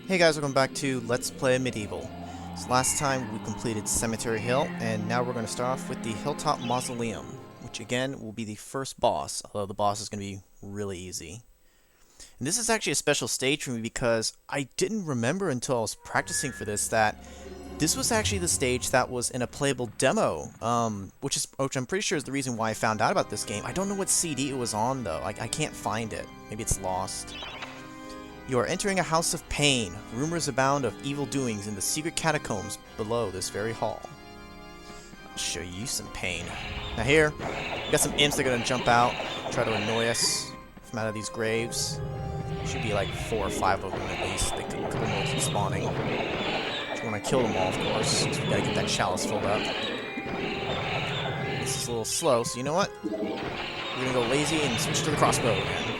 Hey guys, welcome back to Let's Play Medieval. So last time we completed Cemetery Hill, and now we're going to start off with the Hilltop Mausoleum, which again will be the first boss, although the boss is going to be really easy. And this is actually a special stage for me because I didn't remember until I was practicing for this that this was actually the stage that was in a playable demo, which I'm pretty sure is the reason why I found out about this game. I don't know what CD it was on though. I can't find it. Maybe it's lost. You are entering a house of pain. Rumors abound of evil doings in the secret catacombs below this very hall. I'll show you some pain. Now here, we got some imps that are going to jump out, try to annoy us from out of these graves. Should be like 4 or 5 of them at least. They could, a couple more keep spawning. Just want to kill them all, of course, because we got to get that chalice filled up. This is a little slow, so you know what? We're going to go lazy and switch to the crossbow again.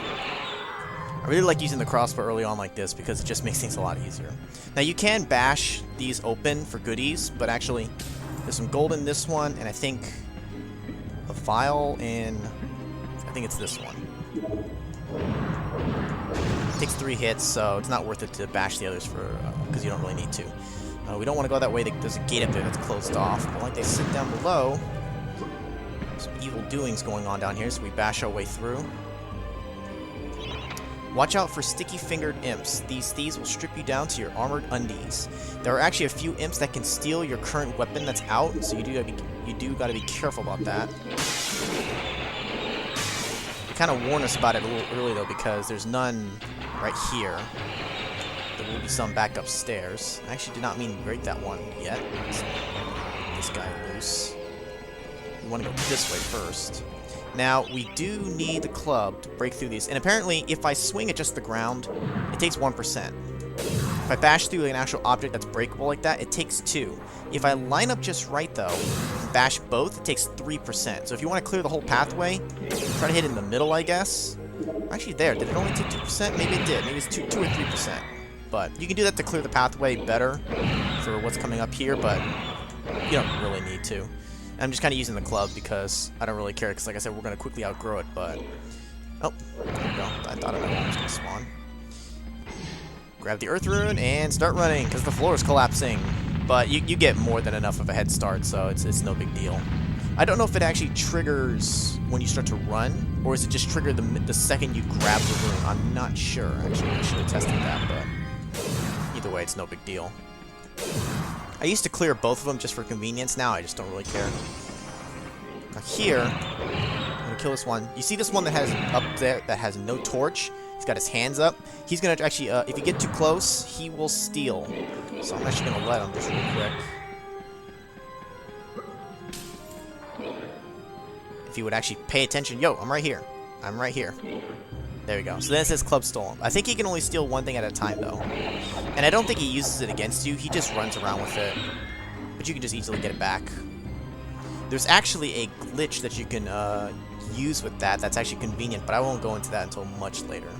I really like using the crossbow early on like this because it just makes things a lot easier. Now you can bash these open for goodies, but actually there's some gold in this one, and I think a vial in, I think it's this one. It takes 3 hits, so it's not worth it to bash the others for because you don't really need to. We don't want to go that way. There's a gate up there that's closed off, but like they sit down below, some evil doings going on down here, so we bash our way through. Watch out for sticky-fingered imps. These thieves will strip you down to your armored undies. There are actually a few imps that can steal your current weapon that's out, so you do gotta be careful about that. They kind of warn us about it a little early though, because there's none right here. There will be some back upstairs. I actually did not mean to break that one yet. Let's get this guy loose. We want to go this way first. Now, we do need the club to break through these, and apparently, if I swing at just the ground, it takes 1%. If I bash through an actual object that's breakable like that, it takes 2. If I line up just right, though, and bash both, it takes 3%. So if you want to clear the whole pathway, try to hit in the middle, I guess. Actually, there. Did it only take 2%? Maybe it did. Maybe it's 2 or 3%. But you can do that to clear the pathway better for what's coming up here, but you don't really need to. I'm just kind of using the club because I don't really care, because like I said, we're going to quickly outgrow it, but... Oh, there we go. I thought another one was going to spawn. Grab the earth rune and start running, because the floor is collapsing. But you get more than enough of a head start, so it's no big deal. I don't know if it actually triggers when you start to run, or is it just trigger the second you grab the rune. I'm not sure, actually. I should have tested that, but either way, it's no big deal. I used to clear both of them just for convenience. Now I just don't really care. Now here, I'm gonna kill this one. You see this one that has up there that has no torch? He's got his hands up. He's gonna actually, if you get too close, he will steal. So I'm actually gonna let him just real quick. If he would actually pay attention, yo, I'm right here. I'm right here. There we go. So then it says club stolen. I think he can only steal one thing at a time, though. And I don't think he uses it against you. He just runs around with it. But you can just easily get it back. There's actually a glitch that you can use with that. That's actually convenient, but I won't go into that until much later.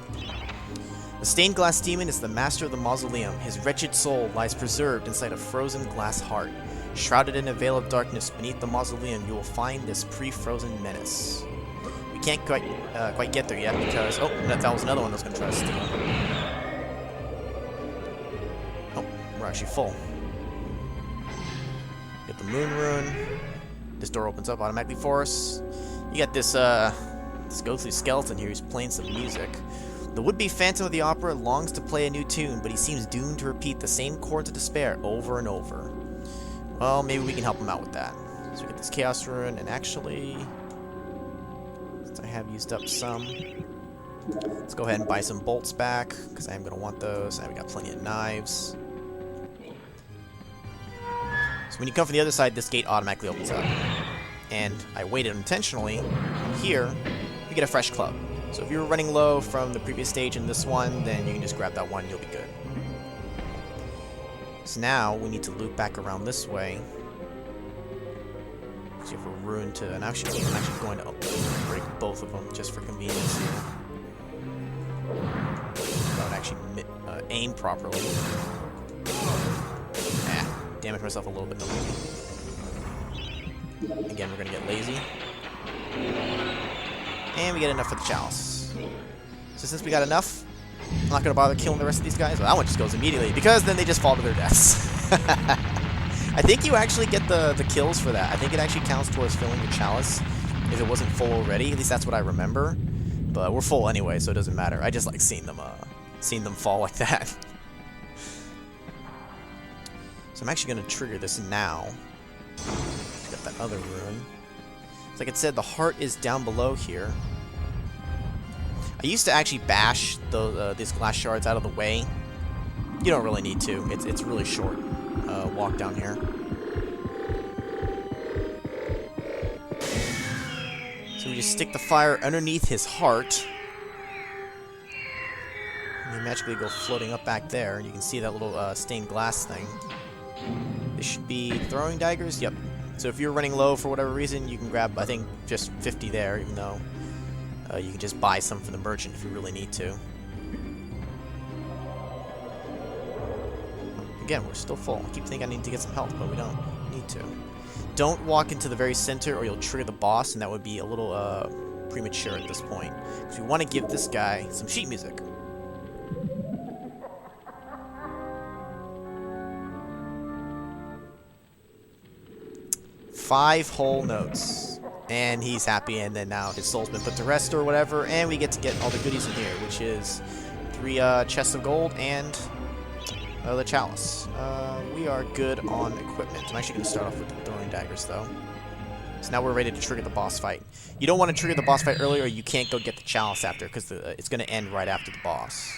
The stained glass demon is the master of the mausoleum. His wretched soul lies preserved inside a frozen glass heart. Shrouded in a veil of darkness beneath the mausoleum, you will find this pre-frozen menace. Can't quite get there yet because that was another one that was going to try to steal. Oh, we're actually full. Get the moon rune. This door opens up automatically for us. You got this ghostly skeleton here who's playing some music. The would-be Phantom of the Opera longs to play a new tune, but he seems doomed to repeat the same chords of despair over and over. Well, maybe we can help him out with that. So we get this chaos rune, and actually, I have used up some. Let's go ahead and buy some bolts back, because I am going to want those. And we got plenty of knives. So when you come from the other side, this gate automatically opens up. And I waited intentionally. Here, you get a fresh club. So if you were running low from the previous stage in this one, then you can just grab that one and you'll be good. So now, we need to loop back around this way. So you have a rune to, and actually, I'm actually going to break both of them just for convenience here. Don't actually aim properly. Damage myself a little bit. Again, we're gonna get lazy, and we get enough for the chalice. So since we got enough, I'm not going to bother killing the rest of these guys. Well, that one just goes immediately, because then they just fall to their deaths. I think you actually get the kills for that. I think it actually counts towards filling your chalice if it wasn't full already. At least that's what I remember. But we're full anyway, so it doesn't matter. I just like seeing them fall like that. So I'm actually going to trigger this now. Got that other rune. Like it said, the heart is down below here. I used to actually bash these glass shards out of the way. You don't really need to. It's really short walk down here. So we just stick the fire underneath his heart. And they magically go floating up back there. And you can see that little stained glass thing. This should be throwing daggers. Yep. So if you're running low for whatever reason, you can grab, I think, just 50 there, even though you can just buy some from the merchant if you really need to. Again, we're still full. I keep thinking I need to get some health, but we don't need to. Don't walk into the very center or you'll trigger the boss, and that would be a little premature at this point. Because we want to give this guy some sheet music. Five whole notes. And he's happy, and then now his soul's been put to rest or whatever, and we get to get all the goodies in here, which is 3 chests of gold and the chalice. We are good on equipment. I'm actually going to start off with the throwing daggers, though. So now we're ready to trigger the boss fight. You don't want to trigger the boss fight earlier, or you can't go get the chalice after, because it's going to end right after the boss.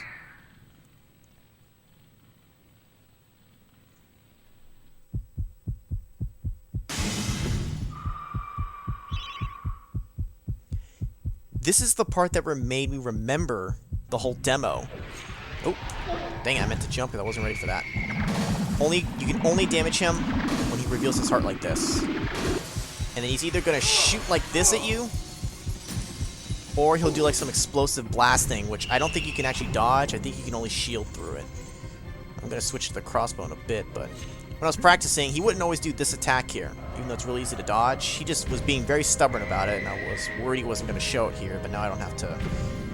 This is the part that made me remember the whole demo. Oh, dang it, I meant to jump because I wasn't ready for that. You can only damage him when he reveals his heart like this. And then he's either going to shoot like this at you, or he'll do like some explosive blast thing, which I don't think you can actually dodge. I think you can only shield through it. I'm going to switch to the crossbow in a bit, but when I was practicing, he wouldn't always do this attack here, even though it's really easy to dodge. He just was being very stubborn about it, and I was worried he wasn't going to show it here, but now I don't have to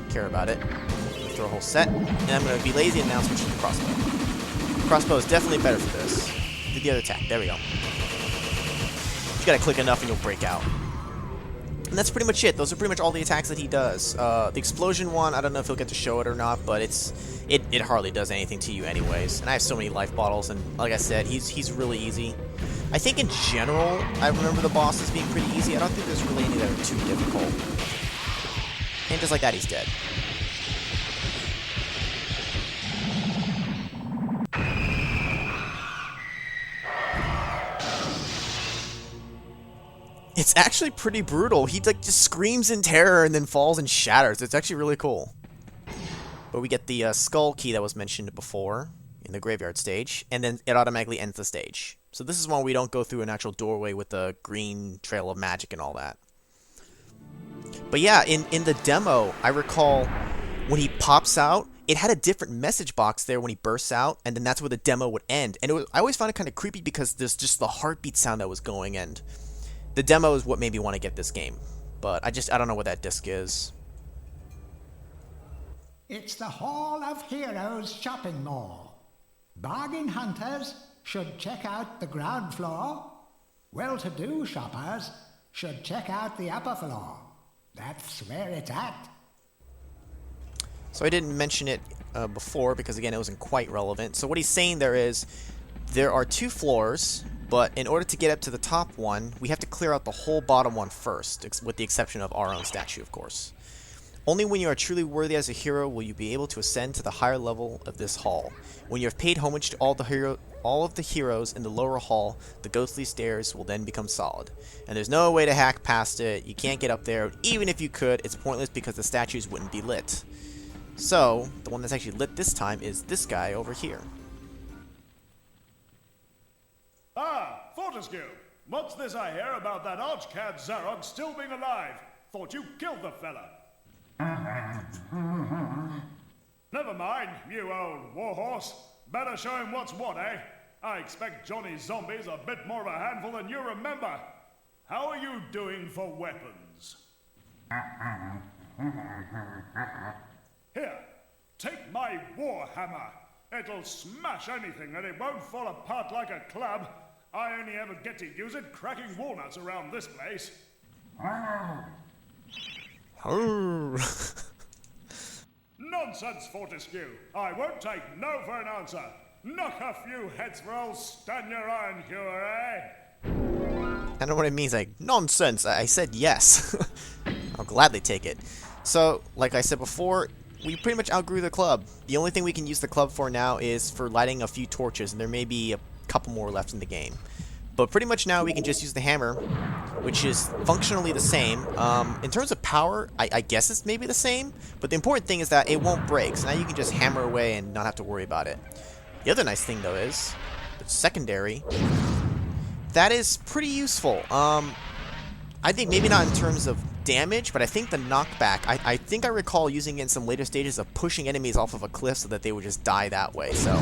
care about it. I'm going to throw a whole set, and I'm going to be lazy and now switch to the crossbow. The crossbow is definitely better for this. Do the other attack. There we go. You got to click enough and you'll break out. And that's pretty much it. Those are pretty much all the attacks that he does. The explosion one, I don't know if he'll get to show it or not, but it hardly does anything to you anyways. And I have so many life bottles, and like I said, he's really easy. I think in general, I remember the bosses being pretty easy. I don't think there's really any that are too difficult. And just like that, he's dead. It's actually pretty brutal. He like just screams in terror and then falls and shatters. It's actually really cool. But we get the skull key that was mentioned before in the graveyard stage, and then it automatically ends the stage. So this is one we don't go through an actual doorway with a green trail of magic and all that. But yeah, in the demo, I recall when he pops out, it had a different message box there when he bursts out, and then that's where the demo would end. And I always found it kind of creepy because there's just the heartbeat sound that was going, and the demo is what made me want to get this game. But I don't know what that disc is. It's the Hall of Heroes shopping mall. Bargain hunters should check out the ground floor. Well-to-do shoppers should check out the upper floor. That's where it's at. So I didn't mention it before because, again, it wasn't quite relevant. So what he's saying there is there are 2 floors, but in order to get up to the top one, we have to clear out the whole bottom one first, with the exception of our own statue, of course. Only when you are truly worthy as a hero will you be able to ascend to the higher level of this hall. When you have paid homage to all of the heroes in the lower hall, the ghostly stairs will then become solid. And there's no way to hack past it. You can't get up there. Even if you could, it's pointless because the statues wouldn't be lit. So, the one that's actually lit this time is this guy over here. Ah, Fortescue! What's this I hear about that archcad Zarog still being alive? Thought you killed the fella. Never mind, you old warhorse. Better show him what's what, eh? I expect Johnny's zombies a bit more of a handful than you remember. How are you doing for weapons? Here, Take my war hammer. It'll smash anything and it won't fall apart like a club. I only ever get to use it cracking walnuts around this place. Nonsense, Fortescue. I won't take no for an answer. Knock a few heads for old Stan your iron hewer, eh? I don't know what it means, like, nonsense. I said yes. I'll gladly take it. So, like I said before, we pretty much outgrew the club. The only thing we can use the club for now is for lighting a few torches, and there may be a couple more left in the game. But pretty much now we can just use the hammer, which is functionally the same. In terms of power, I guess it's maybe the same, but the important thing is that it won't break, so now you can just hammer away and not have to worry about it. The other nice thing, though, is the secondary. That is pretty useful. I think maybe not in terms of damage, but I think the knockback, I think I recall using it in some later stages of pushing enemies off of a cliff so that they would just die that way. So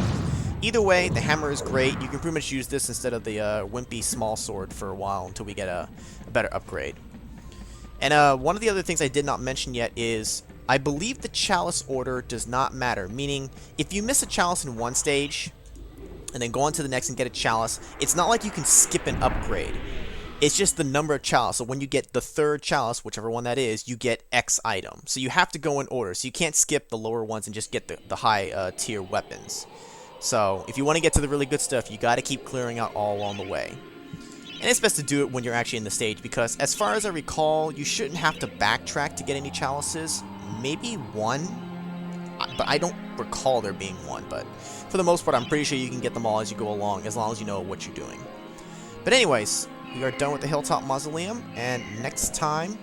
either way, the hammer is great. You can pretty much use this instead of the wimpy small sword for a while until we get a better upgrade. And one of the other things I did not mention yet is I believe the chalice order does not matter, meaning if you miss a chalice in one stage and then go on to the next and get a chalice, it's not like you can skip an upgrade. It's just the number of chalice. So when you get the third chalice, whichever one that is, you get X item. So you have to go in order. So you can't skip the lower ones and just get the high tier weapons. So if you want to get to the really good stuff, you got to keep clearing out all along the way. And it's best to do it when you're actually in the stage, because as far as I recall, you shouldn't have to backtrack to get any chalices. Maybe one, but I don't recall there being one. But for the most part, I'm pretty sure you can get them all as you go along, as long as you know what you're doing. But anyways, we are done with the Hilltop Mausoleum, and next time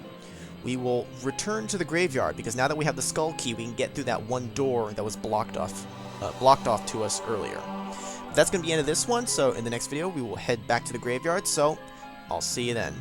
we will return to the graveyard, because now that we have the skull key, we can get through that one door that was blocked off to us earlier. That's going to be the end of this one, so in the next video we will head back to the graveyard, so I'll see you then.